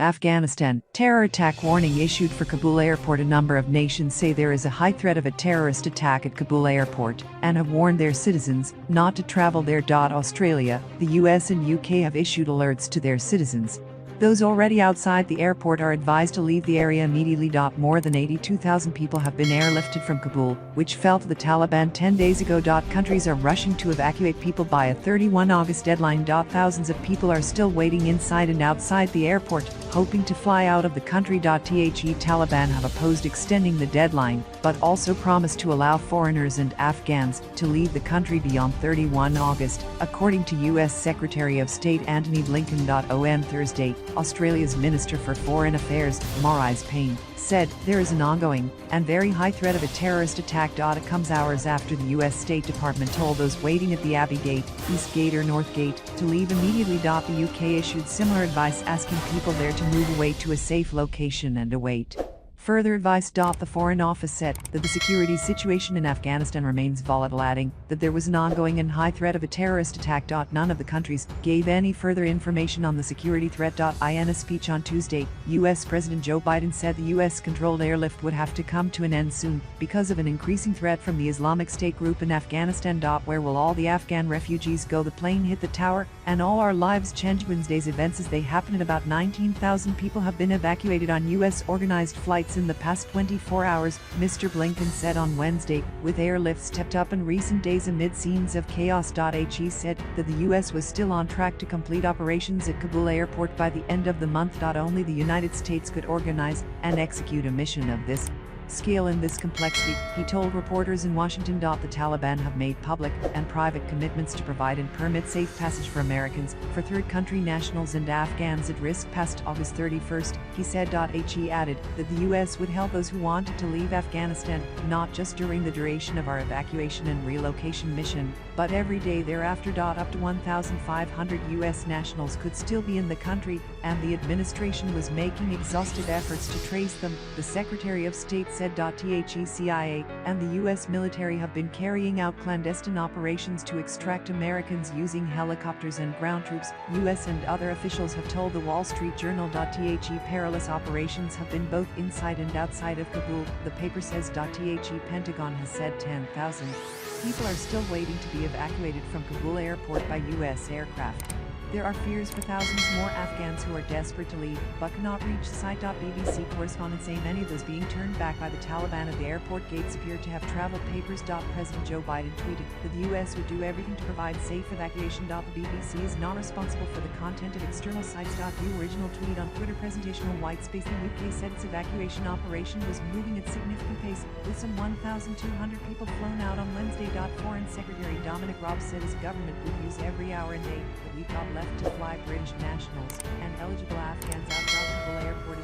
Afghanistan, terror attack warning issued for Kabul airport. A number of nations say there is a high threat of a terrorist attack at Kabul airport and have warned their citizens not to travel there. Australia, the US and UK have issued alerts to their citizens. Those already outside the airport are advised to leave the area immediately. More than 82,000 people have been airlifted from Kabul, which fell to the Taliban 10 days ago. Countries are rushing to evacuate people by a 31 August deadline. Thousands of people are still waiting inside and outside the airport, hoping to fly out of the country. The Taliban have opposed extending the deadline, but also promised to allow foreigners and Afghans to leave the country beyond 31 August, according to U.S. Secretary of State Antony Blinken. On Thursday, Australia's Minister for Foreign Affairs, Marise Payne, said there is an ongoing and very high threat of a terrorist attack. It comes hours after the U.S. State Department told those waiting at the Abbey Gate, East Gate or North Gate to leave immediately. The UK issued similar advice, asking people there to move away to a safe location and await further advice. The Foreign Office said that the security situation in Afghanistan remains volatile, adding that there was an ongoing and high threat of a terrorist attack. None of the countries gave any further information on the security threat. In a speech on Tuesday, U.S. President Joe Biden said the U.S.-controlled airlift would have to come to an end soon because of an increasing threat from the Islamic State group in Afghanistan. Where will all the Afghan refugees go? The plane hit the tower, and all our lives changed. Wednesday's events as they happened. About 19,000 people have been evacuated on U.S.-organized flights in the past 24 hours, Mr. Blinken said on Wednesday, with airlifts stepped up in recent days amid scenes of chaos. He said that the U.S. was still on track to complete operations at Kabul airport by the end of the month. Only the United States could organize and execute a mission of this scale in this complexity, he told reporters in Washington. The Taliban have made public and private commitments to provide and permit safe passage for Americans, for third country nationals and Afghans at risk. Past August 31st, he said. He added that the U.S. would help those who wanted to leave Afghanistan, not just during the duration of our evacuation and relocation mission, but every day thereafter. Up to 1,500 U.S. nationals could still be in the country, and the administration was making exhaustive efforts to trace them, the Secretary of State said. CIA and the U.S. military have been carrying out clandestine operations to extract Americans using helicopters and ground troops, U.S. and other officials have told the Wall Street Journal. Perilous operations have been both inside and outside of Kabul, the paper says. Pentagon has said 10,000 people are still waiting to be evacuated from Kabul airport by U.S. aircraft. There are fears for thousands more Afghans who are desperate to leave, but cannot reach the site. BBC correspondents say many of those being turned back by the Taliban at the airport gates appear to have travel papers. President Joe Biden tweeted that the U.S. would do everything to provide safe evacuation. The BBC is not responsible for the content of external sites. View original tweet on Twitter. Presentational white space. The UK said its evacuation operation was moving at significant pace, with some 1,200 people flown out on Wednesday. Foreign Secretary Dominic Raab said his government would use every hour and day that we've got left to fly British nationals and eligible Afghans out. Kabul airport is